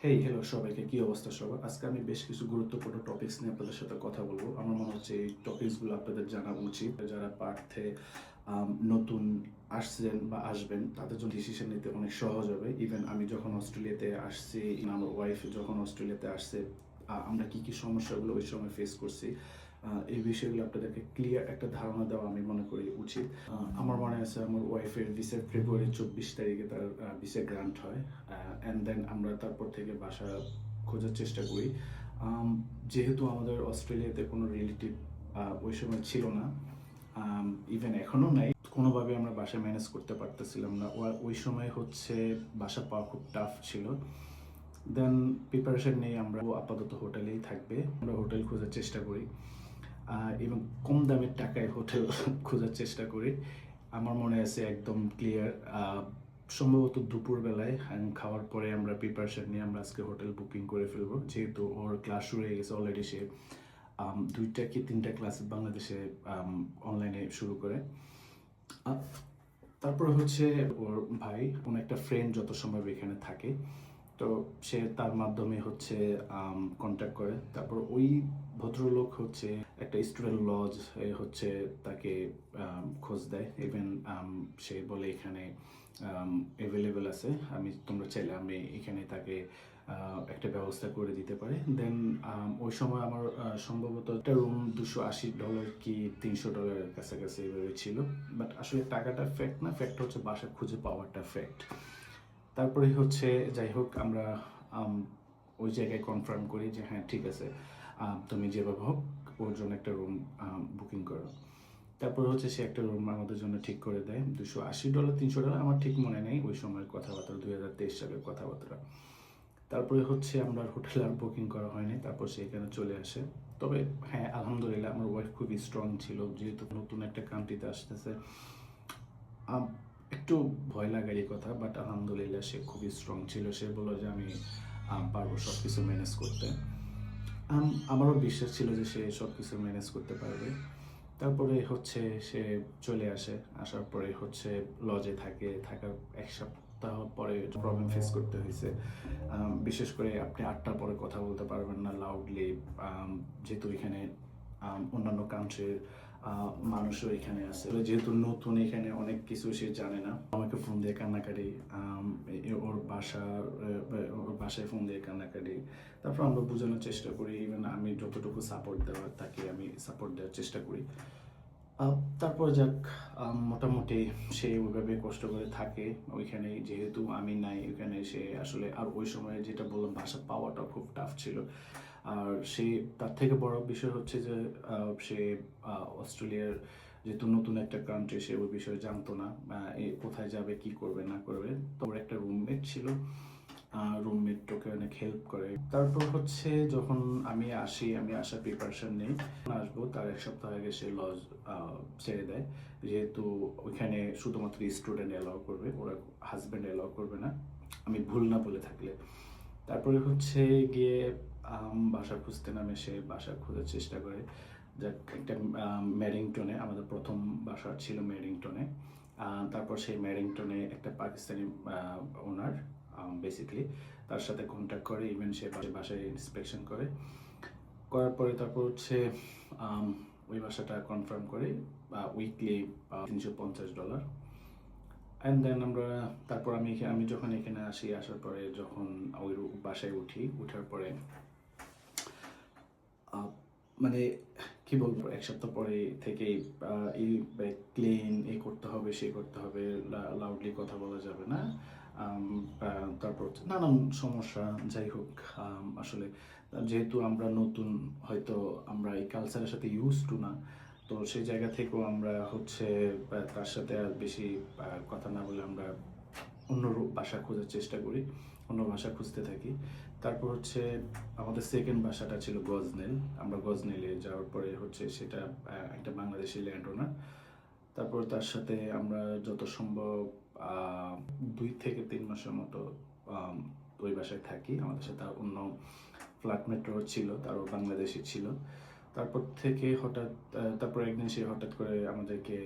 Hello সবাইকে, কি অবস্থা সবার? আজকে আমি বেশ কিছু গুরুত্বপূর্ণ টপিকস নিয়ে আপনাদের সাথে কথা বলবো। আমার মনে হচ্ছে এই টপিকসগুলো আপনাদের জানা উচিত। যারা পার্থে নতুন আসছেন বা আসবেন, তাদের জন্য ডিসিশন নিতে অনেক সহজ হবে। ইভেন আমি যখন অস্ট্রেলিয়াতে আসছি, আমার ওয়াইফ যখন অস্ট্রেলিয়াতে আসছে, আমরা কি সমস্যাগুলো ওই সময় ফেস করছি, এই বিষয়গুলো আপনাদেরকে ক্লিয়ার একটা ধারণা দেওয়া আমি মনে করি উচিত। আমার মনে আছে আমার ওয়াইফের ভিসা ফেব্রুয়ারি 24 তারিখে তার ভিসা গ্রান্ট হয়। অ্যান্ড দেন আমরা তারপর থেকে বাসা খোঁজার চেষ্টা করি। যেহেতু আমাদের অস্ট্রেলিয়াতে কোনো রিলেটিভ ওই সময় ছিল না, ইভেন এখনও নাই, কোনোভাবে আমরা বাসা ম্যানেজ করতে পারতেছিলাম না। ওই সময় হচ্ছে বাসা পাওয়া খুব টাফ ছিল। দেন প্রিপারেশন নিয়ে আমরা আপাতত হোটেলেই থাকবে, আমরা হোটেল খোঁজার চেষ্টা করি এবং কম দামের টাকায় হোটেল খোঁজার চেষ্টা করি। আমার মনে আছে একদম ক্লিয়ার, সম্ভবত দুপুরবেলায় খাওয়ার পরে আমরা প্রিপারেশন নিয়ে আমরা আজকে হোটেল বুকিং করে ফেলবো, যেহেতু ওর ক্লাস শুরু হয়ে গেছে অলরেডি। সে 2টা কি 3টা ক্লাস বাংলাদেশে অনলাইনে শুরু করে। তারপর হচ্ছে ওর ভাই, কোনো একটা ফ্রেন্ড যত সম্ভব এখানে থাকে, তো সে তার মাধ্যমে হচ্ছে কন্ট্যাক্ট করে। তারপর ওই ভদ্রলোক হচ্ছে একটা স্টুডেন্ট লজ হচ্ছে তাকে খোঁজ দেয়। ইভেন সে বলে এখানে অ্যাভেলেবেল আছে, তোমরা চাইলে আমি এখানে তাকে একটা ব্যবস্থা করে দিতে পারি। দেন ওই সময় আমার সম্ভবত একটা রুম $280 কি $300 কাছাকাছি এভাবে ছিল। বাট আসলে টাকাটা ফ্যাক্ট না, ফ্যাক্ট হচ্ছে বাসা খুঁজে পাওয়াটা ফ্যাক্ট। তারপরে হচ্ছে যাই হোক, আমরা ওই জায়গায় কনফার্ম করি যে হ্যাঁ ঠিক আছে, তুমি যেভাবে হোক ওর জন্য একটা রুম বুকিং করো। তারপর হচ্ছে সে একটা রুম আমাদের জন্য ঠিক করে দেয়। $280 $300 আমার ঠিক মনে নেই ওই সময়ের কথাবার্তা, 2023 সালের কথাবার্তা। তারপরে হচ্ছে আমরা হোটেল আর বুকিং করা হয়নি, তারপর সে এখানে চলে আসে। তবে হ্যাঁ, আলহামদুলিল্লাহ আমার ওয়াইফ খুবই স্ট্রং ছিল, যেহেতু নতুন একটা কান্ট্রিতে আসতেছে। একটু ভয় লাগারই কথা, বাট আলহামদুলিল্লাহ সে খুবই স্ট্রং ছিল। সে বললো যে আমি পারবো সব কিছু ম্যানেজ করতে। আমারও বিশ্বাস ছিল যে সে সব কিছু ম্যানেজ করতে পারবে। তারপরে হচ্ছে সে চলে আসে, আসার পরে হচ্ছে লজে থাকার 1 সপ্তাহ পরে প্রবলেম ফেস করতে হয়েছে। বিশেষ করে আপনি 8টার পরে কথা বলতে পারবেন না লাউডলি, যেহেতু এখানে অন্যান্য কান্ট্রির মানুষও এখানে আছে। যেহেতু নতুন এখানে অনেক কিছু সে জানে না, আমাকে ফোন দিয়ে কান্নাকাটি, ওর বাসায় ফোন দিয়ে কান্নাকাটি। তারপর আমরা বোঝানোর চেষ্টা করি, ইভেন আমি যতটুকু সাপোর্ট দেওয়ার তাকে আমি সাপোর্ট দেওয়ার চেষ্টা করি। তারপর যাক, মোটামুটি সে ওইভাবে কষ্ট করে থাকে ওইখানে, যেহেতু আমি নাই ওইখানে। সে আসলে আর ওই সময় যেটা বললাম, ভাষা পাওয়াটা খুব টাফ ছিল। আর সে, তার থেকে বড় বিষয় হচ্ছে যে সে অস্ট্রেলিয়ার যেহেতু নতুন একটা কান্ট্রি, সে ওই বিষয়ে জানতো না কোথায় যাবে, কি করবে না করবে। তো ওর একটা রুমমেট ছিল, রুমমেট ওকে অনেক হেল্প করে। তারপর হচ্ছে যখন আমি আসি, আমি আসার প্রিপারেশন নেই, আসবো তার 1 সপ্তাহ আগে সে লজ ছেড়ে দেয়। যেহেতু ওইখানে শুধুমাত্র স্টুডেন্ট অ্যালাউ করবে, ওরা হাজব্যান্ড অ্যালাউ করবে না, আমি ভুল না বলে থাকলে। তারপরে হচ্ছে গিয়ে বাসা খুঁজতে নামে, সে বাসা খোঁজার চেষ্টা করে। যাক, একটা ম্যারিংটনে, আমাদের প্রথম বাসা ছিল ম্যারিংটনে। তারপর সেই ম্যারিংটনে একটা পাকিস্তানি ওনার বেসিক্যালি তার সাথে কন্ট্যাক্ট করে। ইভেন সে বাসায় ইন্সপেকশন করার পরে তারপর হচ্ছে ওই বাসাটা কনফার্ম করে উইকলি $350। অ্যান্ড দেন আমরা, তারপর আমি যখন এখানে আসি, আসার পরে যখন ওই বাসায় উঠার পরে মানে কি বলবো, 1 সপ্তাহ পরে থেকেই এই ক্লিন করতে হবে, সে করতে হবে, লাউডলি কথা বলা যাবে না। তারপর নানান সমস্যা। যাই হোক, আসলে যেহেতু আমরা নতুন, হয়তো আমরা এই কালচারের সাথে ইউজ টু না, তো সেই জায়গা থেকেও আমরা হচ্ছে তার সাথে আর বেশি কথা না বলে আমরা অন্য বাসা খোঁজার চেষ্টা করি, অন্য বাসা খুঁজতে থাকি। তারপর হচ্ছে আমাদের সেকেন্ড বাসাটা ছিল গজনেল। আমরা গজনেলে যাওয়ার পরে হচ্ছে সেটা একটা বাংলাদেশি ল্যান্ড ওনার। তারপর তার সাথে আমরা যত সম্ভব 2 থেকে 3 মাসের মতো ওই বাসায় থাকি। আমাদের সাথে অন্য ফ্ল্যাটমেটও ছিল, তারও বাংলাদেশি ছিল। তারপর থেকে তারপর একদিন সে হঠাৎ করে আমাদেরকে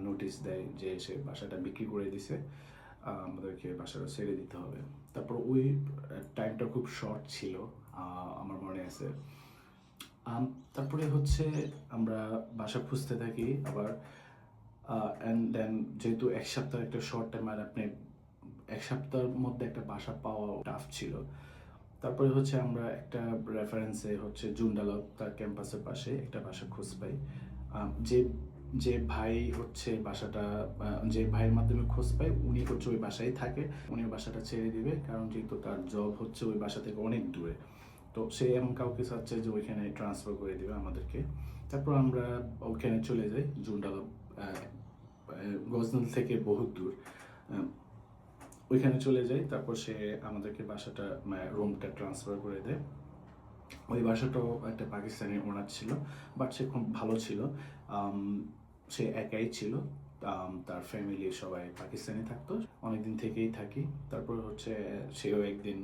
নোটিশ দেয় যে সে বাসাটা বিক্রি করে দিছে। আমাদেরকে বাসাটা ছেড়ে দিতে হবে। তারপর ওই টাইমটা খুব শর্ট ছিল, আমার মনে আছে। আম, তারপরে হচ্ছে আমরা বাসা খুঁজতে থাকি আবার, অ্যান্ড দেন যেহেতু 1 সপ্তাহ একটা শর্ট টাইম, আর আপনি 1 সপ্তাহের মধ্যে একটা বাসা পাওয়া টাফ ছিল। তারপরে হচ্ছে আমরা একটা রেফারেন্সে হচ্ছে জুন্ডালক তার ক্যাম্পাসের পাশে একটা বাসা খোঁজ পাই। যে যে ভাই হচ্ছে বাসাটা, যে ভাইয়ের মাধ্যমে খোঁজ পাই, উনি হচ্ছে ওই বাসায় থাকে। উনি বাসাটা ছেড়ে দিবে, কারণ যেহেতু তার জব হচ্ছে ওই বাসা থেকে অনেক দূরে। তো সে এমন কাউকে চাচ্ছে যে ওইখানে ট্রান্সফার করে দিবে আমাদেরকে। তারপর আমরা ওইখানে চলে যাই। জুন্ডালক গজনল থেকে বহুত দূর। আহ, ওইখানে চলে যাই। তারপর সে আমাদেরকে বাসাটা, রুমটা ট্রান্সফার করে দেয়। ওই বাসাটাও একটা পাকিস্তানি ওনার ছিল, বাট সে খুব ভালো ছিল। আম, সে একাই ছিল। তার ফ্যামিলি সবাই পাকিস্তানি থাকতো, অনেকদিন থেকেই থাকি। তারপর হচ্ছে সেও একদিন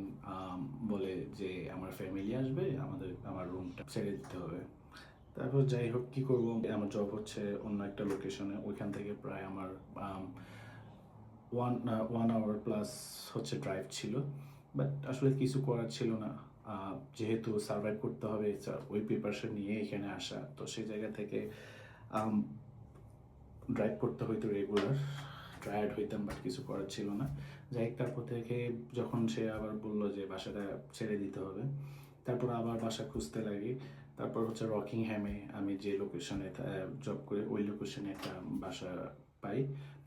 বলে যে আমার ফ্যামিলি আসবে, আমার রুমটা ছেড়ে দিতে হবে। তারপর যাই হোক, কী করব, আমার জব হচ্ছে অন্য একটা লোকেশনে। ওইখান থেকে প্রায় আমার 1 আওয়ার প্লাস হচ্ছে ড্রাইভ ছিল। বাট আসলে কিছু করার ছিল না, যেহেতু সার্ভাইভ করতে হবে, ওই প্রিপারেশন নিয়ে এখানে আসা। তো সেই জায়গা থেকে ড্রাইভ করতে হইতো রেগুলার। টায়ার্ড হইতাম, বাট কিছু করার ছিল না। যাই হোক, তারপর থেকে যখন সে আবার বললো যে বাসাটা ছেড়ে দিতে হবে, তারপর আবার বাসা খুঁজতে লাগি। তারপর হচ্ছে রকিংহ্যামে, আমি যে লোকেশনে জব করি ওই লোকেশনে একটা বাসা পাই।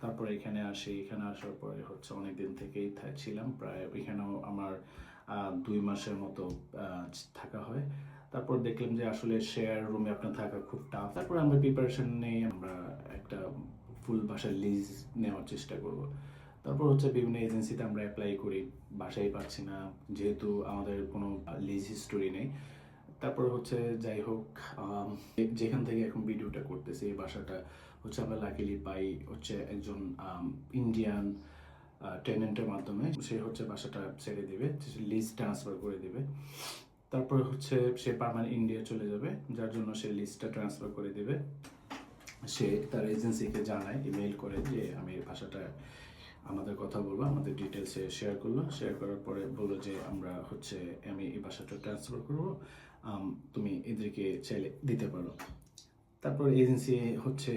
তারপর এখানে আসি। এখানে আসার পরে হচ্ছে অনেক দিন থেকেই ছিলাম, প্রায় ওইখানেও আমার 2 মাসের মতো থাকা হয়। তারপর দেখলাম যে আসলে শেয়ার রুমে আপনার থাকা খুব টাফ। তারপর আমরা প্রিপারেশন নেই, আমরা একটা ফুল বাসার লিজ নেওয়ার চেষ্টা করব। তারপর হচ্ছে বিভিন্ন এজেন্সিতে আমরা অ্যাপ্লাই করি, বাসাই পাচ্ছি না, যেহেতু আমাদের কোনো লিজ হিস্টোরি নেই। তারপর হচ্ছে যাই হোক, যেখান থেকে এখন ভিডিওটা করতেছি, এই বাসাটা হচ্ছে আমরা লাকিলি পাই হচ্ছে একজন ইন্ডিয়ান টেনেন্টের মাধ্যমে। সে হচ্ছে বাসাটা ছেড়ে দিবে, লিজ ট্রান্সফার করে দিবে। তারপর হচ্ছে সে পার্মানেন্ট ইন্ডিয়া চলে যাবে, যার জন্য সে লিস্টটা ট্রান্সফার করে দিবে। সে তার এজেন্সিকে জানায়, ইমেল করে যে আমি এই বাসাটা, আমাদের কথা বলবো, আমাদের ডিটেলসে শেয়ার করলো। শেয়ার করার পরে বললো যে আমি এই বাসাটা ট্রান্সফার করবো, তুমি এদেরকে চাইলে দিতে পারো। তারপর এজেন্সি হচ্ছে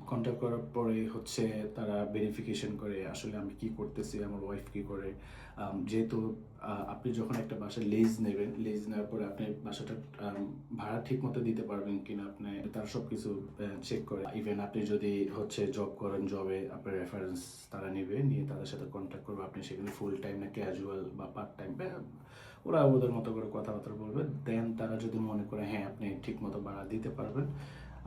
কন্ট্যাক্ট করার পরে হচ্ছে তারা ভেরিফিকেশন করে আসলে আমি কি করতেছি, আমার ওয়াইফ কি করে। যেহেতু আপনি যখন একটা বাসা লিজ নেবেন, লিজ নেওয়ার পরে আপনি বাসাটা ভাড়া ঠিক মতো দিতে পারবেন কিনা, আপনি তার সব কিছু চেক করে। ইভেন আপনি যদি হচ্ছে জব করেন, জবে আপনার রেফারেন্স তারা নিয়ে তাদের সাথে কন্ট্যাক্ট করবে, আপনি সেখানে ফুল টাইম না ক্যাজুয়াল বা পার্ট টাইম, ওরা ওদের মতো করে কথাবার্তা বলবে। দেন তারা যদি মনে করে হ্যাঁ আপনি ঠিক মতো ভাড়া দিতে পারবেন,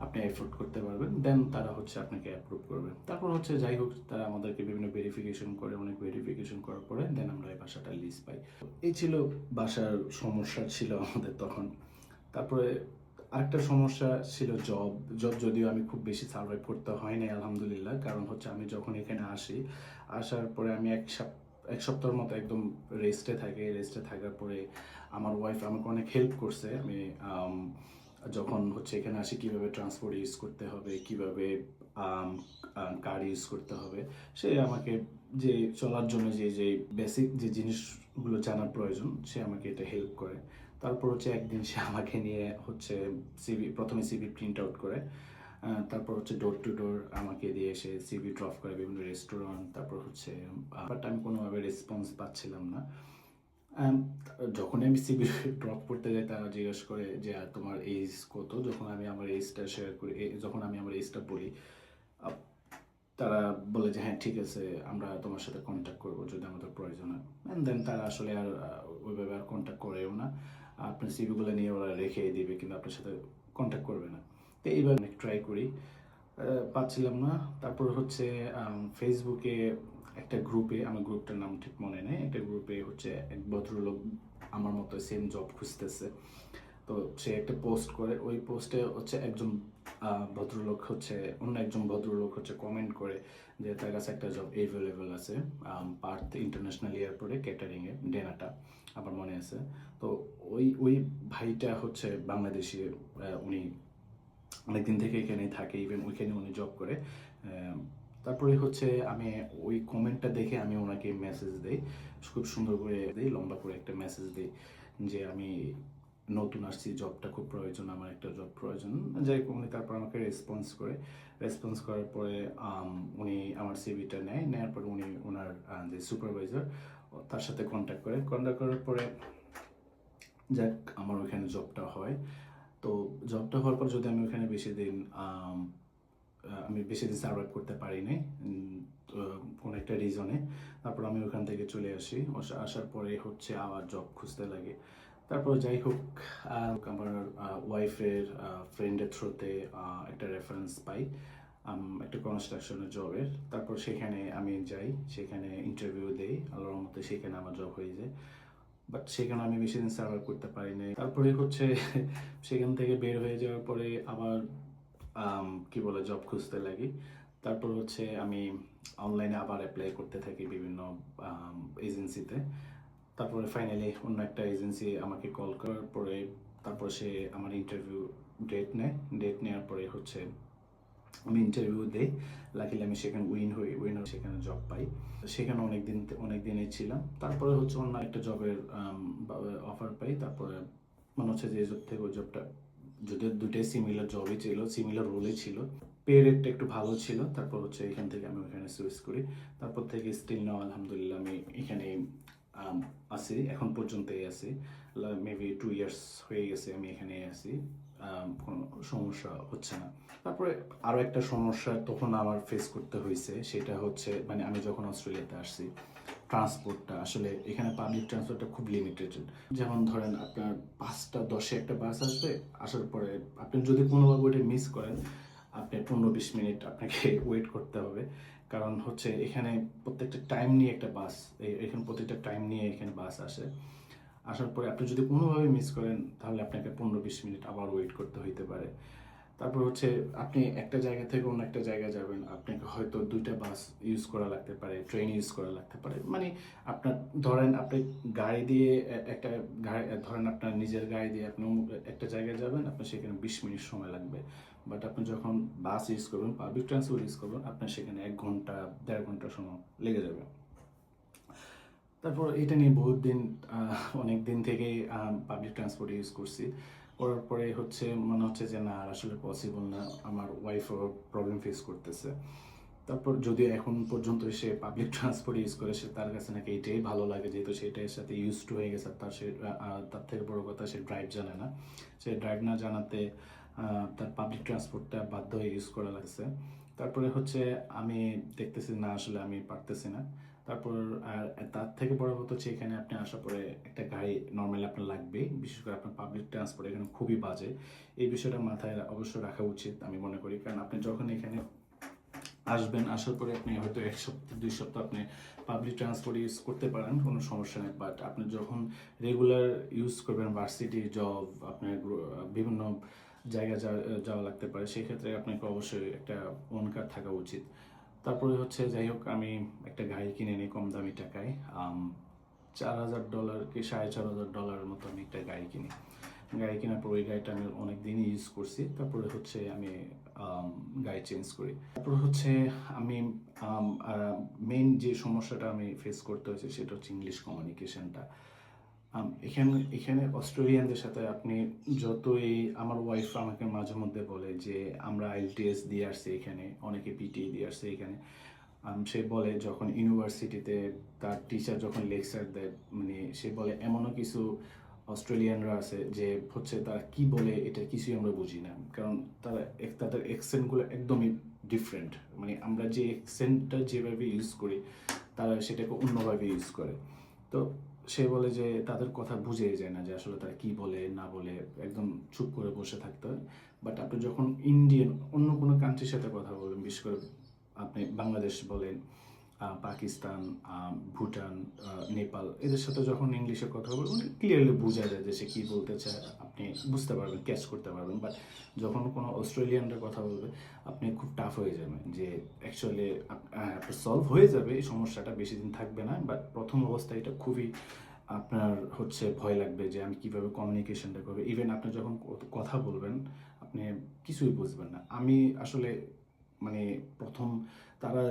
আপনি এফোর্ড করতে পারবেন, দেন তারা হচ্ছে আপনাকে অ্যাপ্রুভ করবে। তারপর হচ্ছে যাই হোক, তারা আমাদেরকে বিভিন্ন ভেরিফিকেশন করে, অনেক ভেরিফিকেশন করার পরে দেন আমরা এই বাসাটা লিজ পাই। এই ছিল বাসার সমস্যা ছিল আমাদের তখন। তারপরে আরেকটা সমস্যা ছিল যদিও আমি খুব বেশি সার্ভাইভ করতে হয়নি আলহামদুলিল্লাহ, কারণ হচ্ছে আমি যখন এখানে আসার পরে আমি 1 সপ্তাহের মতো একদম রেস্টে থাকার পরে আমার ওয়াইফ আমাকে অনেক হেল্প করছে। আমি যখন হচ্ছে এখানে আসি কীভাবে ট্রান্সপোর্ট ইউজ করতে হবে, কীভাবে কার ইউজ করতে হবে, সে আমাকে যে চলার জন্য যে বেসিক যে জিনিসগুলো জানার প্রয়োজন, সে আমাকে এটা হেল্প করে। তারপর হচ্ছে একদিন সে আমাকে নিয়ে হচ্ছে প্রথমে সিভি প্রিন্ট আউট করে, তারপর হচ্ছে ডোর টু ডোর আমাকে দিয়ে এসে সিভি ড্রপ করে বিভিন্ন রেস্টুরেন্ট। তারপর হচ্ছে বাট আমি কোনোভাবে রেসপন্স পাচ্ছিলাম না। যখনই আমি সিভি ড্রপ করতে যাই, তারা জিজ্ঞেস করে যে তোমার এজ কত। যখন আমি আমার এজটা শেয়ার করি, যখন আমি আমার এজটা বলি, তারা বলে যে হ্যাঁ ঠিক আছে, আমরা তোমার সাথে কন্ট্যাক্ট করবো যদি আমাদের প্রয়োজন হয়। অ্যান্ড দেন তারা আসলে আর ওইভাবে আর কন্ট্যাক্ট করেও না। আপনার সিভিগুলো নিয়ে ওরা রেখে দিবে, কিন্তু আপনার সাথে কন্ট্যাক্ট করবে না। তো এইবার অনেক ট্রাই করি, পাচ্ছিলাম না। তারপর হচ্ছে ফেসবুকে একটা গ্রুপে, আমার গ্রুপটার নাম ঠিক মনে নেই, একটা গ্রুপে হচ্ছে এক ভদ্রলোক আমার মতো সেম জব খুঁজতেছে। তো সে একটা পোস্ট করে, ওই পোস্টে হচ্ছে অন্য একজন ভদ্রলোক হচ্ছে কমেন্ট করে যে তার কাছে একটা জব অ্যাভেলেবেল আছে পার্থ ইন্টারন্যাশনাল এয়ারপোর্টে ক্যাটারিংয়ে, ডেনাটা আমার মনে আছে। তো ওই ভাইটা হচ্ছে বাংলাদেশি, উনি অনেকদিন থেকে এখানেই থাকে, ইভেন ওইখানে উনি জব করে। তারপরে হচ্ছে আমি ওই কমেন্টটা দেখে আমি ওনাকে মেসেজ দেই, খুব সুন্দর করে দিই, লম্বা করে একটা মেসেজ দিই যে আমি নতুন আসছি, জবটা খুব প্রয়োজন, আমার একটা জব প্রয়োজন। যাই হোক, উনি তারপর আমাকে রেসপন্স করার পরে উনি আমার সিভিটা নেওয়ার পরে উনি ওনার যে সুপারভাইজার তার সাথে কন্ট্যাক্ট করার পরে যাক আমার ওখানে জবটা হয়। তো জবটা হওয়ার পর যদি আমি ওখানে আমি বেশি দিন সার্ভাইভ করতে পারি নাই কোনো একটা রিজনে। তারপর আমি ওখান থেকে চলে আসি, আসার পরে হচ্ছে আবার জব খুঁজতে লাগে। তারপর যাই হোক, আমার ওয়াইফের ফ্রেন্ডের থ্রুতে একটা রেফারেন্স পাই একটা কনস্ট্রাকশনের জবের। তারপর সেখানে আমি যাই, সেখানে ইন্টারভিউ দেই, আল্লাহর মতে সেখানে আমার জব হয়ে যায়। বাট সেখানে আমি বেশি দিন সার্ভাইভ করতে পারি নাই। তারপরে হচ্ছে সেখান থেকে বের হয়ে যাওয়ার পরে আবার কি বলে জব খুঁজতে লাগি। তারপর হচ্ছে আমি অনলাইনে আবার অ্যাপ্লাই করতে থাকি বিভিন্ন এজেন্সিতে। তারপরে ফাইনালি অন্য একটা এজেন্সি আমাকে কল করার পরে তারপর সে আমার ইন্টারভিউ ডেট নেওয়ার পরে হচ্ছে আমি ইন্টারভিউ দিই। লাকিলি আমি সেখানে উইন হয়ে সেখানে জব পাই। সেখানে অনেক দিনই ছিলাম। তারপরে হচ্ছে অন্য একটা জবের অফার পাই। তারপরে মনে হচ্ছে যে এই জব থেকে ওই জবটা, যদিও দুটোই সিমিলার জবই ছিল, সিমিলার রোলই ছিল, পে রেটটা একটু ভালো ছিল। তারপর হচ্ছে এখান থেকে আমি ওখানে সুইচ করি। তারপর থেকে স্টিল নাও আলহামদুলিল্লাহ আমি এখানে আছি, এখন পর্যন্তই আছি। মেবি 2 ইয়ার্স হয়ে গেছে আমি এখানে আছি, কোনো সমস্যা হচ্ছে না। তারপরে আরও একটা সমস্যা তখন আমার ফেস করতে হয়েছে, সেটা হচ্ছে মানে আমি যখন অস্ট্রেলিয়াতে আসছি, ট্রান্সপোর্টটা আসলে এখানে পাবলিক ট্রান্সপোর্টটা খুব লিমিটেড। যেমন ধরেন আপনার 5টা-10-এ একটা বাস আসবে, আসার পরে আপনি যদি কোনোভাবে ওইটা মিস করেন, আপনি 15-20 মিনিট আপনাকে ওয়েট করতে হবে। কারণ হচ্ছে এখানে প্রত্যেকটা টাইম নিয়ে একটা বাস, এখানে প্রত্যেকটা টাইম নিয়ে এখানে বাস আসে। আসার পরে আপনি যদি কোনোভাবে মিস করেন তাহলে আপনাকে 15-20 মিনিট আবার ওয়েট করতে হইতে পারে। তারপর হচ্ছে আপনি একটা জায়গা থেকে অন্য একটা জায়গায় যাবেন, আপনাকে হয়তো 2টা বাস ইউজ করা লাগতে পারে, ট্রেন ইউজ করা লাগতে পারে। মানে আপনার ধরেন আপনি গাড়ি দিয়ে ধরেন আপনার নিজের গাড়ি দিয়ে আপনি একটা জায়গায় যাবেন, আপনার সেখানে 20 মিনিট সময় লাগবে। বাট আপনি যখন বাস ইউজ করবেন, পাবলিক ট্রান্সপোর্ট ইউজ করবেন, আপনার সেখানে 1 ঘন্টা 1.5 ঘন্টা সময় লেগে যাবে। তারপর এটা নিয়ে অনেক দিন থেকেই পাবলিক ট্রান্সপোর্ট ইউজ করছি। করার পরে মনে হচ্ছে যে না, আর আসলে পসিবল না, আমার ওয়াইফও প্রবলেম ফেস করতেছে। তারপর যদিও এখন পর্যন্ত সে পাবলিক ট্রান্সপোর্ট ইউজ করে, তার কাছে নাকি এটাই ভালো লাগে, যেহেতু সেটার সাথে ইউজ টু হয়ে গেছে। তার থেকে বড় কথা, সে ড্রাইভ জানে না। সে ড্রাইভ না জানাতে তার পাবলিক ট্রান্সপোর্টটা বাধ্য হয়ে ইউজ করা লাগছে। তারপরে আমি দেখতেছি না, আসলে আমি পারতেছি না। তারপর আর তার থেকে বড় কথা হচ্ছে, এখানে আপনি আসার পরে একটা গাড়ি নর্মালি আপনার লাগবে, বিশেষ করে আপনার পাবলিক ট্রান্সপোর্ট এখানে খুবই বাজে। এই বিষয়টা মাথায় অবশ্যই রাখা উচিত আমি মনে করি। কারণ আপনি যখন এখানে আসবেন, আসার পরে আপনি হয়তো 1 সপ্তাহ 2 সপ্তাহ আপনি পাবলিক ট্রান্সপোর্ট ইউজ করতে পারেন, কোনো সমস্যা নেই। বাট আপনি যখন রেগুলার ইউজ করবেন, ভার্সিটি, জব, আপনার বিভিন্ন জায়গায় যাওয়া লাগতে পারে, সেক্ষেত্রে আপনাকে অবশ্যই একটা ওন কার থাকা উচিত। তারপরে যাই হোক, আমি একটা গাড়ি কিনে নিই কম দামি টাকায়। $4,000 কি $4,500 মতো আমি একটা গাড়ি কিনি। গাড়ি কেনার পর ওই গাড়িটা আমি অনেক দিনই ইউজ করছি। তারপরে আমি গাড়ি চেঞ্জ করি। তারপর আমি মেইন যে সমস্যাটা আমি ফেস করতে হয়েছে সেটা হচ্ছে ইংলিশ কমিউনিকেশনটা। এখানে অস্ট্রেলিয়ানদের সাথে আপনি যতই, আমার ওয়াইফ আমাকে মাঝে মধ্যে বলে যে আমরা IELTS দিয়ে আসছি এখানে, অনেকে PTE দিয়ে আসছে এখানে। সে বলে যখন ইউনিভার্সিটিতে তার টিচার যখন লেকচার দেয়, মানে সে বলে এমনও কিছু অস্ট্রেলিয়ানরা আছে যে তারা কি বলে এটা কিছুই আমরা বুঝি না। কারণ তাদের অ্যাকসেন্টগুলো একদমই ডিফারেন্ট। মানে আমরা যে অ্যাকসেন্টটা যেভাবে ইউজ করি, তারা সেটাকে অন্যভাবে ইউজ করে। তো সে বলে যে তাদের কথা বুঝেই যায় না যে আসলে তারা কি বলে না বলে, একদম চুপ করে বসে থাকতে হয়। বাট আপনি যখন অন্য কোনো কান্ট্রির সাথে কথা বলবেন, বিশেষ করে আপনি বাংলাদেশ বলেন, পাকিস্তান, ভুটান, নেপাল, এদের সাথে যখন ইংলিশে কথা বলবেন, ক্লিয়ারলি বোঝা যায় যে সে কী বলতে চায়, আপনি বুঝতে পারবেন, ক্যাচ করতে পারবেন। বাট যখন কোনো অস্ট্রেলিয়ানরা কথা বলবে, আপনি খুব টাফ হয়ে যাবেন যে অ্যাকচুয়ালি আপনার সলভ হয়ে যাবে, এই সমস্যাটা বেশি দিন থাকবে না। বাট প্রথম অবস্থায় এটা খুবই আপনার ভয় লাগবে যে আমি কীভাবে কমিউনিকেশনটা করবো। ইভেন আপনি যখন কথা বলবেন, আপনি কিছুই বুঝবেন না। আমি আসলে মানে প্রথম তারা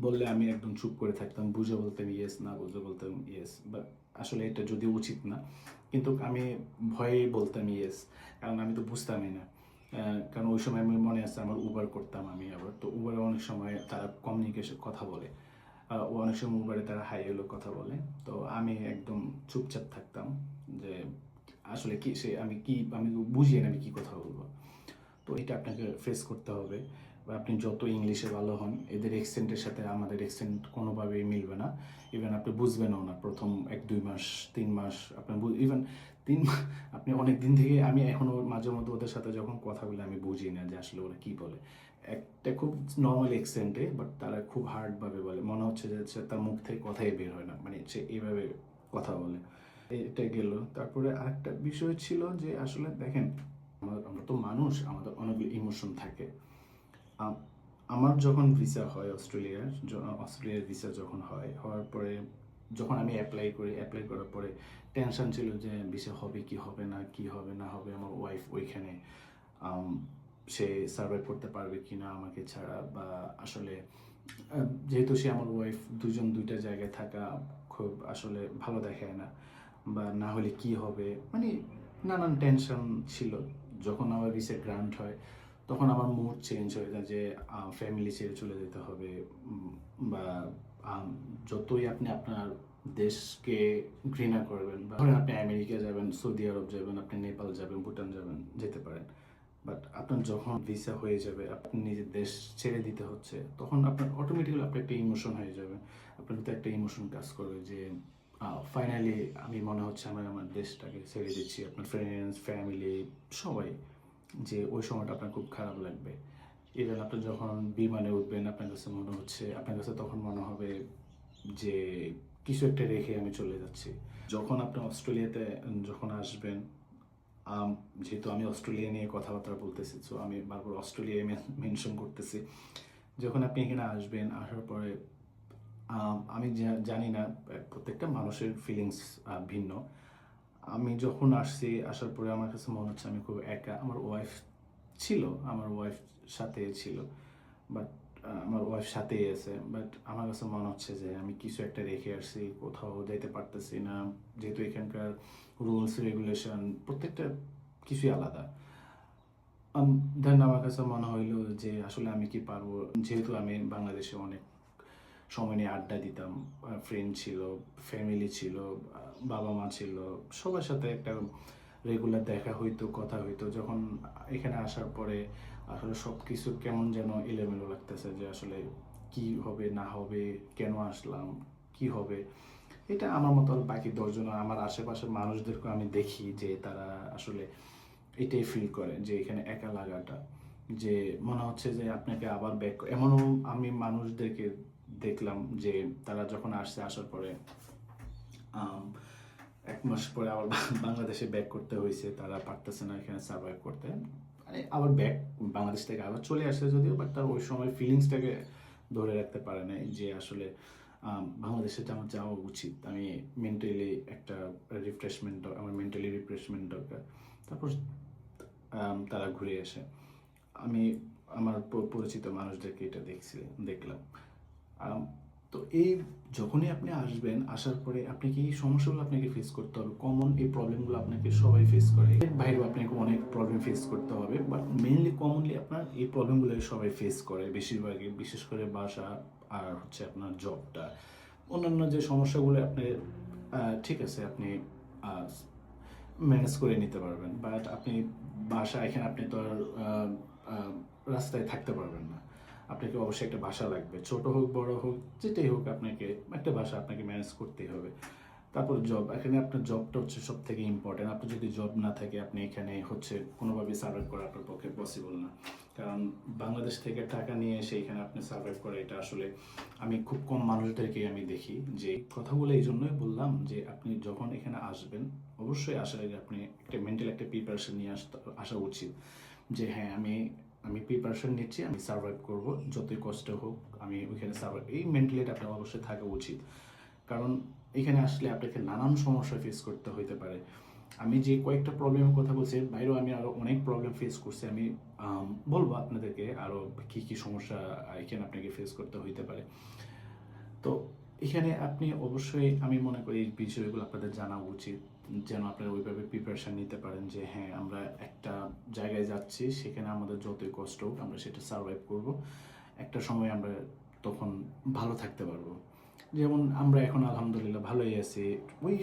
বললে আমি একদম চুপ করে থাকতাম, বুঝে বলতাম ইয়েস, না বুঝে বলতাম ইয়েস, বা আসলে এটা যদি উচিত না, কিন্তু আমি ভয়ে বলতাম ইয়েস, কারণ আমি তো বুঝতামই না। কারণ ওই সময় আমি মনে আছে আমার উবার করতাম আমি, আবার তো উবারে অনেক সময় তারা কমিউনিকেশন কথা বলে, ও অনেক সময় উবারে তারা হাই হ্যালো কথা বলে, তো আমি একদম চুপচাপ থাকতাম যে আসলে কি সে আমি বুঝিয়ে না আমি কি কথা বলবো। তো এটা আপনাকে ফেস করতে হবে, বা আপনি যত ইংলিশে ভালো হন, এদের এক্সেন্টের সাথে আমাদের এক্সেন্ট কোনোভাবেই মিলবে না। ইভেন আপনি বুঝবেনও না প্রথম 1-2 মাস, 3 মাস আপনার ইভেন আপনি অনেক দিন থেকে, আমি এখনও মাঝে মধ্যে ওদের সাথে যখন কথা বলি আমি বুঝি না যে আসলে ওরা কী বলে। একটা খুব নর্মাল এক্সেন্টে, বাট তারা খুব হার্ডভাবে বলে, মনে হচ্ছে যে তার মুখ থেকে কথাই বের হয় না, মানে সে এইভাবে কথা বলে। এটা গেল। তারপরে আরেকটা বিষয় ছিল যে আসলে দেখেন, আমরা তো মানুষ, আমাদের অনেকগুলো ইমোশন থাকে। আমার যখন ভিসা হয় অস্ট্রেলিয়ার ভিসা যখন হওয়ার পরে যখন আমি অ্যাপ্লাই করার পরে টেনশন ছিল যে ভিসা হবে কি হবে না, কি হবে না হবে, আমার ওয়াইফ ওইখানে সে সার্ভাইভ করতে পারবে কি না আমাকে ছাড়া, বা আসলে যেহেতু সে আমার ওয়াইফ, দুজন দুইটা জায়গায় থাকা খুব আসলে ভালো দেখায় না, বা না হলে কি হবে, মানে নানান টেনশন ছিল। যখন আমার ভিসা গ্রান্ট হয় তখন আমার মুড চেঞ্জ হয়ে যায় যে ফ্যামিলি ছেড়ে চলে যেতে হবে, বা যতই আপনি আপনার দেশকে ঘৃণা করবেন, বা ধরেন আপনি আমেরিকা যাবেন, সৌদি আরব যাবেন, আপনি নেপাল যাবেন, ভুটান যাবেন, যেতে পারেন, বাট আপনার যখন ভিসা হয়ে যাবে, আপনি নিজের দেশ ছেড়ে দিতে হচ্ছে, তখন আপনার অটোমেটিক্যালি আপনার একটা ইমোশন হয়ে যাবে, আপনার তো একটা ইমোশন কাজ করবে যে ফাইনালি আমি মনে হচ্ছে আমার দেশটাকে ছেড়ে দিচ্ছি। আপনার ফ্রেন্ডস, ফ্যামিলি, সবাই, যে ওই সময়টা আপনার খুব খারাপ লাগবে। ইভেন আপনি যখন বিমানে উঠবেন, আপনার কাছে তখন মনে হবে যে কিছু একটা রেখে আমি চলে যাচ্ছি। যখন আপনি অস্ট্রেলিয়াতে যখন আসবেন, যেহেতু আমি অস্ট্রেলিয়া নিয়ে কথাবার্তা বলতেছি, সো আমি বারবার অস্ট্রেলিয়ায় মেনশন করতেছি। যখন আপনি এখানে আসবেন, আসার পরে আমি জানি না, প্রত্যেকটা মানুষের ফিলিংস ভিন্ন। আমি যখন আসার পরে আমার কাছে মনে হচ্ছে আমি খুব একা। আমার ওয়াইফ সাথে ছিল, বাট আমার ওয়াইফ সাথেই আছে, বাট আমার কাছে মনে হচ্ছে যে আমি কিছু একটা রেখে আসছি, কোথাও যেতে পারতেছি না, যেহেতু এখানকার রুলস রেগুলেশন প্রত্যেকটা কিছুই আলাদা। দেন আমার কাছে মনে হইলো যে আসলে আমি কি পারবো, যেহেতু আমি বাংলাদেশে অনেক সময় নিয়ে আড্ডা দিতাম, ফ্রেন্ড ছিল, ফ্যামিলি ছিল, বাবা মা ছিল, সবার সাথে একটা রেগুলার দেখা হইতো, কথা হইতো। যখন এখানে আসার পরে আসলে সব কিছু কেমন যেন এলোমেলো লাগতেছে, যে আসলে কি হবে না হবে, কেন আসলাম, কি হবে। এটা আমার মতো বাকি 10 জন আমার আশেপাশের মানুষদেরকে আমি দেখি যে তারা আসলে এটাই ফিল করে, যে এখানে একা লাগাটা, যে মনে হচ্ছে যে আপনাকে আবার ব্যাক, এমনও আমি মানুষদেরকে দেখলাম যে তারা যখন আসার পরে 1 মাস পরে আবার বাংলাদেশে ব্যাক করতে হয়েছে, তারা পারতেছে না এখানে সার্ভাইভ করতে, মানে আবার বাংলাদেশ থেকে আবার চলে আসছে যদিও, বাট তার ওই সময় ফিলিংসটাকে ধরে রাখতে পারে নাই, যে আসলে বাংলাদেশে আমার যাওয়া উচিত, আমি মেন্টালি একটা আমার মেন্টালি রিফ্রেশমেন্ট দরকার। তারপর তারা ঘুরে আসে। আমি আমার পরিচিত মানুষদেরকে এটা দেখলাম। তো যখনই আপনি আসবেন, আসার পরে আপনাকে এই সমস্যাগুলো আপনাকে ফেস করতে হবে, কমন এই প্রবলেমগুলো আপনাকে সবাই ফেস করে, এর বাইরেও আপনাকে অনেক প্রবলেম ফেস করতে হবে, বাট মেইনলি কমনলি আপনার এই প্রবলেমগুলো সবাই ফেস করে বেশিরভাগই, বিশেষ করে বাসা আর হচ্ছে আপনার জবটা। অন্যান্য যে সমস্যাগুলো আপনি ঠিক আছে আপনি ম্যানেজ করে নিতে পারবেন, বাট আপনি এখানে আপনি তো আর রাস্তায় থাকতে পারবেন না, আপনাকে অবশ্যই একটা বাসা লাগবে, ছোট হোক বড় হোক যেটাই হোক, আপনাকে একটা বাসা আপনাকে ম্যানেজ করতেই হবে। তারপর জব, এখানে আপনার জবটা হচ্ছে সব থেকে ইম্পর্টেন্ট। আপনার যদি জব না থাকে, আপনি এখানে হচ্ছে কোনোভাবেই সার্ভাইভ করা আপনার পক্ষে পসিবল না, কারণ বাংলাদেশ থেকে টাকা নিয়ে এসে এখানে আপনি সার্ভাইভ করা, এটা আসলে আমি খুব কম মানুষদেরকে আমি দেখি। যে কথাগুলো এই জন্যই বললাম যে আপনি যখন এখানে আসবেন, অবশ্যই আসার আগে আপনি একটা মেন্টাল একটা প্রিপারেশন নিয়ে আসা উচিত, যে হ্যাঁ আমি প্রিপারেশন নিচ্ছি, আমি সার্ভাইভ করব, যতই কষ্ট হোক আমি ওইখানে সার্ভাইভ, এই মেন্টালিটি আপনার অবশ্যই থাকা উচিত। কারণ এখানে আসলে আপনাকে নানান সমস্যা ফেস করতে হইতে পারে। আমি যে কয়েকটা প্রবলেমের কথা বলছি এর বাইরেও আমি আরও অনেক প্রবলেম ফেস করছি। আমি বলবো আপনাদেরকে আরও কী কী সমস্যা এখানে আপনাকে ফেস করতে হইতে পারে। তো এখানে আপনি অবশ্যই আমি মনে করি এই বিষয়গুলো আপনাদের জানা উচিত, যেন আপনারা ওইভাবে প্রিপারেশন নিতে পারেন যে হ্যাঁ, আমরা একটা জায়গায় যাচ্ছি, সেখানে আমাদের যতই কষ্ট হোক আমরা সেটা সার্ভাইভ করব। একটা সময় আমরা তখন ভালো থাকতে পারবো। যেমন আমরা এখন আলহামদুলিল্লাহ ভালোই আছি। ওই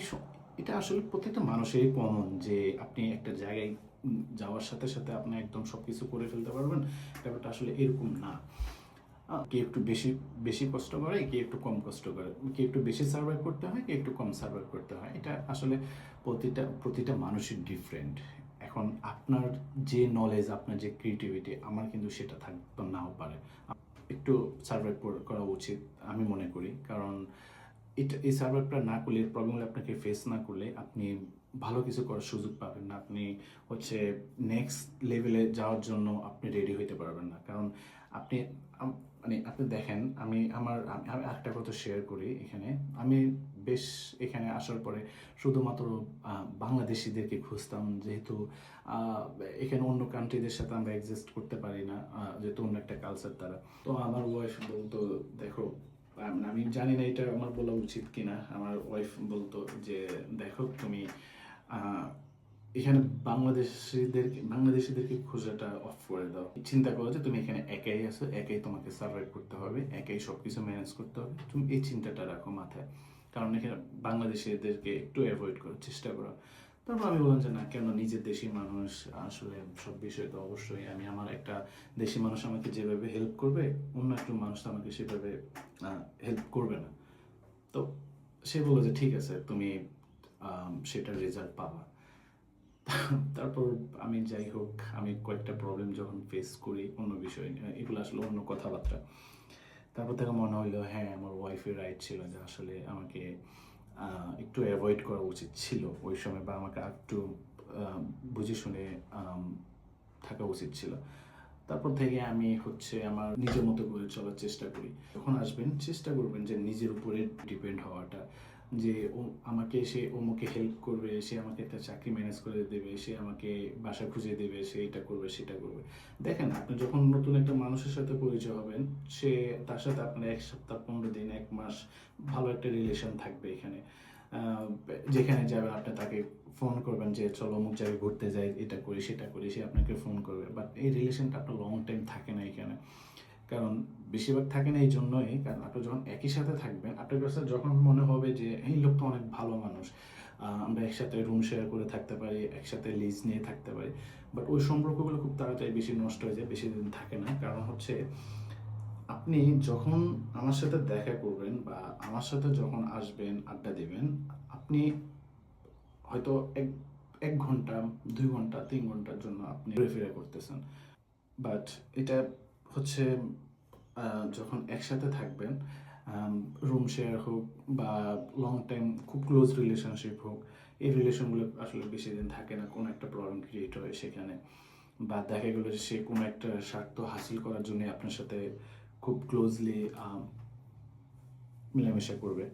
এটা আসলে প্রত্যেকটা মানুষেরই কমন যে আপনি একটা জায়গায় যাওয়ার সাথে সাথে আপনি একদম সব কিছু করে ফেলতে পারবেন, ব্যাপারটা আসলে এরকম না। কে একটু বেশি বেশি কষ্ট করে, কে একটু কম কষ্ট করে, কে একটু বেশি সার্ভাইভ করতে হয়, কে একটু কম সার্ভাইভ করতে হয়। এটা আসলে প্রতিটা মানুষের ডিফারেন্ট। এখন আপনার যে নলেজ, আপনার যে ক্রিয়েটিভিটি, আমার কিন্তু সেটা থাকতে নাও পারে। একটু সার্ভাইভ করা উচিত আমি মনে করি, কারণ এই সার্ভাইভটা না করলে, এই প্রবলেমগুলো আপনাকে ফেস না করলে আপনি ভালো কিছু করার সুযোগ পাবেন না। আপনি হচ্ছে নেক্সট লেভেলে যাওয়ার জন্য আপনি রেডি হইতে পারবেন না। কারণ আপনি মানে আপনি দেখেন, আমি একটা কথা শেয়ার করি এখানে। আমি বেশ এখানে আসার পরে শুধুমাত্র বাংলাদেশিদেরকে খুঁজতাম, যেহেতু এখানে অন্য কান্ট্রিদের সাথে আমরা এক্সিস্ট করতে পারি না, যেহেতু অন্য একটা কালচার তারা। তো আমার ওয়াইফ বলতো, দেখো, আমি জানি না এটা আমার বলা উচিত কিনা, আমার ওয়াইফ বলতো যে দেখো তুমি এখানে বাংলাদেশিদেরকে খোঁজাটা অফ করে দাও। চিন্তা করো যে তুমি এখানে একাই আছো, একাই তোমাকে সার্ভাইভ করতে হবে, একাই সবকিছু ম্যানেজ করতে হবে। তুমি এই চিন্তাটা রাখো মাথায়, কারণ এখানে বাংলাদেশিদেরকে একটু অ্যাভয়েড করার চেষ্টা করো। তারপর আমি বললাম যে না, কেন, নিজের দেশি মানুষ, আসলে সব বিষয়ে তো অবশ্যই আমার একটা দেশি মানুষ আমাকে যেভাবে হেল্প করবে, অন্য একজন মানুষ তো আমাকে সেভাবে হেল্প করবে না। তো সে বললো যে ঠিক আছে, তুমি সেটার রেজাল্ট পাবা। তারপর আমি যাই হোক, আমি কয়েকটা প্রবলেম যখন ফেস করি অন্য বিষয়, এগুলো আসলে অন্য কথাবার্তা, তারপর থেকে মনে হইলো হ্যাঁ, আমার ওয়াইফের রাইট ছিল যে আসলে আমাকে একটু অ্যাভয়েড করা উচিত ছিল ওই সময়, বা আমাকে একটু বুঝে শুনে থাকা উচিত ছিল। তারপর থেকে আমি হচ্ছে আমার নিজের মতো করে চলার চেষ্টা করি। যখন আসবেন চেষ্টা করবেন যে নিজের উপরে ডিপেন্ড হওয়াটা, যে ও আমাকে, সে অমুকে হেল্প করবে, সে আমাকে একটা চাকরি ম্যানেজ করে দেবে, সে আমাকে বাসা খুঁজে দেবে, সে এটা করবে সেটা করবে। দেখেন, আপনি যখন নতুন একটা মানুষের সাথে পরিচয় হবেন, তার সাথে আপনার 1 সপ্তাহ, 15 দিন, 1 মাস ভালো একটা রিলেশন থাকবে এখানে। যেখানে যাবেন আপনি তাকে ফোন করবেন যে চলো অমুক জায়গায় ঘুরতে যাই, এটা করি সেটা করি, সে আপনাকে ফোন করবে। বাট এই রিলেশনটা আপনার লং টাইম থাকে না এখানে। কারণ বেশিরভাগ থাকে না এই জন্যই, কারণ আপনি যখন একই সাথে থাকবেন, আপনার কাছে যখন মনে হবে যে এই লোক তো অনেক ভালো মানুষ, আমরা একসাথে রুম শেয়ার করে থাকতে পারি, একসাথে লিজ নিয়ে থাকতে পারি, বাট ওই সম্পর্কগুলো খুব তাড়াতাড়ি বেশি নষ্ট হয়ে যায়, বেশি দিন থাকে না। কারণ হচ্ছে আপনি যখন আমার সাথে দেখা করবেন বা আমার সাথে যখন আসবেন, আড্ডা দিবেন, আপনি হয়তো 1 ঘন্টা, 2 ঘন্টা, 3 ঘন্টার জন্য আপনি ঘুরে করতেছেন। বাট এটা হচ্ছে যখন একসাথে থাকবেন, রুম শেয়ার হোক বা লং টাইম খুব ক্লোজ রিলেশনশিপ হোক, এই রিলেশনগুলো আসলে বেশি দিন থাকে না, কোনো একটা প্রবলেম ক্রিয়েট হয় সেখানে, বা দেখা গেলো যে সে কোনো একটা স্বার্থ হাসিল করার জন্য আপনার সাথে খুব ক্লোজলি মেলামেশা করবে।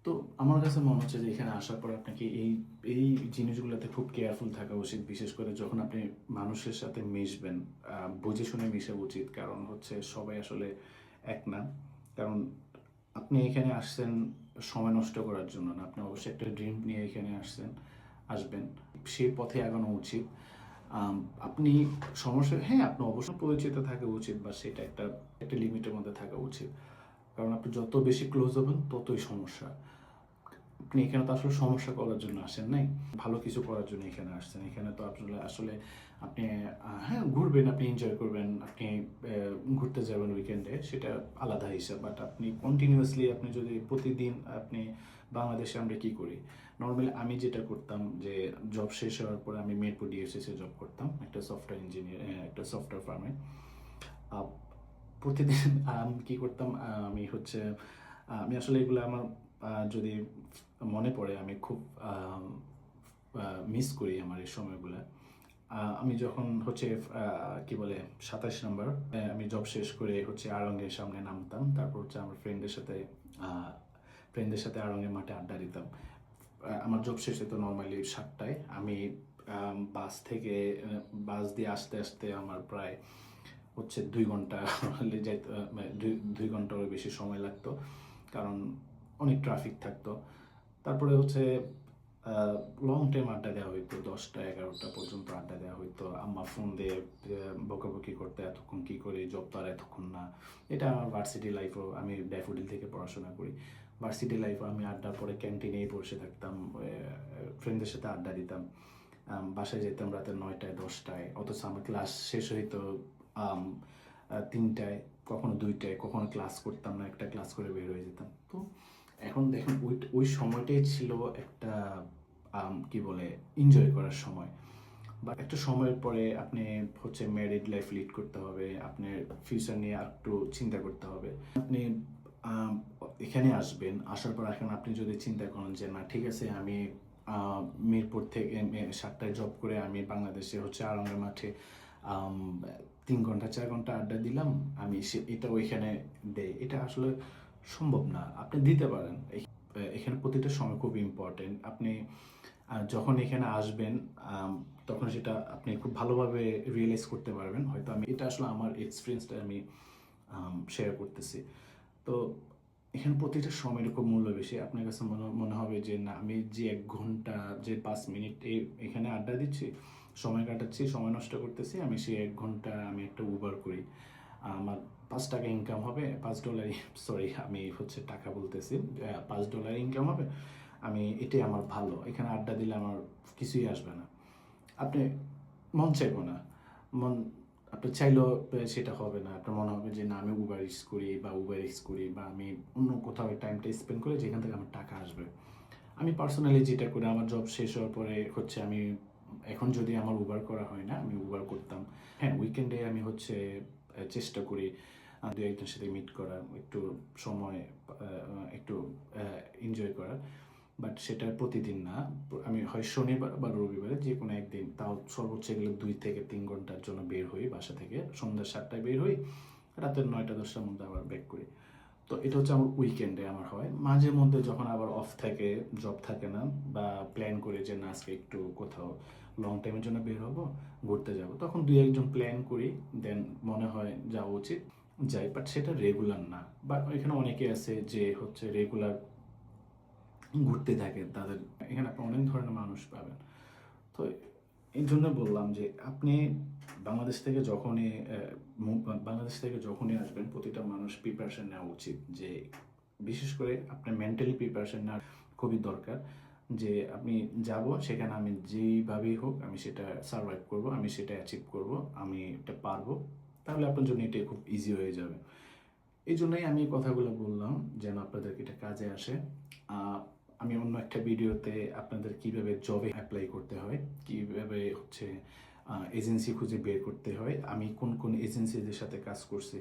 তো আমার কাছে মনে হচ্ছে যে এখানে আসার পর আপনাকে এই এই জিনিসগুলোতে খুব কেয়ারফুল থাকা উচিত, বিশেষ করে যখন আপনি মানুষের সাথে মিশবেন, বুঝে শুনে মিশা উচিত। কারণ হচ্ছে সবাই আসলে এক না। কারণ আপনি এখানে আসছেন সময় নষ্ট করার জন্য না, আপনি অবশ্যই একটা ড্রিম নিয়ে এখানে আসবেন, সেই পথে আগানো উচিত। আপনি সমস্যা, হ্যাঁ, আপনি অবশ্যই পরিচিত থাকা উচিত, বা সেটা একটা একটা লিমিটের মধ্যে থাকা উচিত। কারণ আপনি যত বেশি ক্লোজ হবেন ততই সমস্যা। আপনি এখানে তো আসলে সমস্যা করার জন্য আসেন নাই, ভালো কিছু করার জন্য এখানে আসছেন। এখানে তো আসলে আসলে আপনি হ্যাঁ ঘুরবেন, আপনি এনজয় করবেন, আপনি ঘুরতে যাবেন উইকেন্ডে, সেটা আলাদা হিসাব। বাট আপনি কন্টিনিউয়াসলি, আপনি যদি প্রতিদিন আপনি বাংলাদেশে আমরা কি করি, নর্মালি আমি যেটা করতাম যে জব শেষ হওয়ার পরে আমি মিরপুর ডিএসএসে জব করতাম, একটা সফটওয়্যার ইঞ্জিনিয়ার, একটা সফটওয়্যার ফার্মে। প্রতিদিন আমি কি করতাম, আমি হচ্ছে আমি আসলে এগুলো আমার যদি মনে পড়ে, আমি খুব মিস করি আমার এই সময়গুলো। আমি যখন হচ্ছে কি বলে 27 নম্বর, আমি জব শেষ করে হচ্ছে আড়ঙ্গের সামনে নামতাম, তারপর হচ্ছে আমার ফ্রেন্ডদের সাথে আড়ঙ্গের মাঠে আড্ডা দিতাম। আমার জব শেষ হতো নর্মালি 7টায়। আমি বাস দিয়ে আসতে আসতে আমার প্রায় হচ্ছে 2 ঘন্টা যাইতে, 2 ঘন্টারও বেশি সময় লাগতো, কারণ অনেক ট্রাফিক থাকতো। তারপরে হচ্ছে লং টাইম আড্ডা দেওয়া হইতো, 10টা 11টা পর্যন্ত আড্ডা দেওয়া হইতো। আম্মা ফোন দিয়ে বকাবকি করতে, এতক্ষণ কী করে, জব তো আর এতক্ষণ না। এটা আমার ভার্সিটি লাইফও, আমি ড্যাফোডিল থেকে পড়াশোনা করি। ভার্সিটি লাইফও আমি আড্ডার পরে ক্যান্টিনেই বসে থাকতাম, ফ্রেন্ডদের সাথে আড্ডা দিতাম। বাসায় যেতাম রাতে 9টায় 10টায়, অথচ আমার ক্লাস শেষ হইতো 3টায়, কখনো 2টায়, কখনো ক্লাস করতাম না, একটা ক্লাস করে বের হয়ে যেতাম। তো এখন দেখেন ওই সময়টাই ছিল একটা কি বলে এনজয় করার সময়। বা একটা সময়ের পরে আপনি হচ্ছে ম্যারিড লাইফ লিড করতে হবে, আপনার ফিউচার নিয়ে একটু চিন্তা করতে হবে। আপনি আম, এখানে আসবেন, আসার পর এখন আপনি যদি চিন্তা করেন যে না ঠিক আছে, আমি মিরপুর থেকে 7টায় জব করে আমি বাংলাদেশে হচ্ছে আড়ঙ্গা মাঠে 3 ঘন্টা 4 ঘন্টা আড্ডা দিলাম, আমি এটা ওইখানে দেই, এটা আসলে সম্ভব না। আপনি দিতে পারেন, এখানে প্রতিটা সময় খুব ইম্পর্টেন্ট। আপনি যখন এখানে আসবেন তখন সেটা আপনি খুব ভালোভাবে রিয়েলাইজ করতে পারবেন। হয়তো আমি এটা আসলে আমার এক্সপিরিয়েন্সটা আমি শেয়ার করতেছি। তো এখানে প্রতিটা সময়ের খুব মূল্য বেশি। আপনার কাছে মনে হবে যে না, আমি যে 1 ঘন্টা যে 5 মিনিট এখানে আড্ডা দিচ্ছি, সময় কাটাচ্ছি, সময় নষ্ট করতেছি, আমি সেই 1 ঘন্টা আমি একটা উবার করি, আমার $5 ইনকাম হবে, $5, সরি আমি হচ্ছে টাকা বলতেছি, $5 ইনকাম হবে, আমি এটাই আমার ভালো। এখানে আড্ডা দিলে আমার কিছুই আসবে না। আপনি মন চাইবো না, মন আপনি চাইলেও সেটা হবে না। আপনার মনে হবে যে না, আমি উবার ইটস করি বা উবার এক্স করি, বা আমি অন্য কোথাও টাইমটা স্পেন্ড করি যেখান থেকে আমার টাকা আসবে। আমি পার্সোনালি যেটা করি, আমার জব শেষ হওয়ার পরে হচ্ছে আমি এখন যদি আমার উবার করা হয় না, আমি উবার করতাম। হ্যাঁ, উইকেন্ডে আমি হচ্ছে চেষ্টা করি দু একজনের সাথে মিট করার, একটু সময় একটু এনজয় করার, বাট সেটা প্রতিদিন না। আমি হয় শনিবার বা রবিবারে যে কোনো একদিন, তাও সর্বোচ্চ গেলে 2 থেকে 3 ঘন্টার জন্য বের হই বাসা থেকে। সন্ধ্যা 7টায় বের হই, রাতের 9টা 10টার মধ্যে আবার ব্যাক করি। তো এটা হচ্ছে আমার উইকেন্ডে আমার হয়। মাঝে মধ্যে যখন আবার অফ থাকে, জব থাকে না, বা প্ল্যান করি যে না আজকে একটু কোথাও লং টাইমের জন্য বের হবো, ঘুরতে যাব, তখন 2 একজন প্ল্যান করি, দেন মনে হয় যাওয়া উচিত, যাই। বাট সেটা রেগুলার না। বাট এখানে অনেকে আছে যে হচ্ছে রেগুলার ঘুরতে থাকে, তাদের এখানে আপনি অনেক ধরনের মানুষ পাবেন। তো এই জন্য বললাম যে আপনি বাংলাদেশ থেকে যখনই আসবেন, প্রতিটা মানুষ প্রিপারেশন নেওয়া উচিত, যে বিশেষ করে আপনার মেন্টালি প্রিপারেশন নেওয়া খুবই দরকার। যে আমি যাব সেখানে, আমি যেইভাবেই হোক আমি সেটা সার্ভাইভ করব, আমি সেটা অ্যাচিভ করব, আমি এটা পারবো, তাহলে আপনার জন্য এটা খুব ইজি হয়ে যাবে। এই জন্যই আমি এই কথাগুলো বললাম, যেন আপনাদেরকে এটা কাজে আসে। আমি অন্য একটা ভিডিওতে আপনাদের কিভাবে জবে অ্যাপ্লাই করতে হয়, কিভাবে হচ্ছে এজেন্সি খুঁজে বের করতে হয়, আমি কোন কোন এজেন্সিদের সাথে কাজ করছি,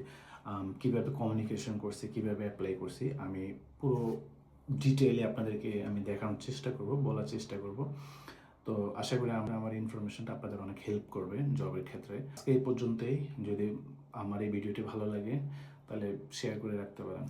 কিভাবে কমিউনিকেশন করছি, কিভাবে অ্যাপ্লাই করছি, আমি পুরো ডিটেইলে আপনাদেরকে আমি দেখানোর চেষ্টা করব, বলার চেষ্টা করব। তো আশা করি আমার ইনফরমেশনটা আপনাদের অনেক হেল্প করবে জবের ক্ষেত্রে। আজকে এই পর্যন্তই। যদি আমার এই ভিডিওটি ভালো লাগে তাহলে শেয়ার করে রাখতে পারেন।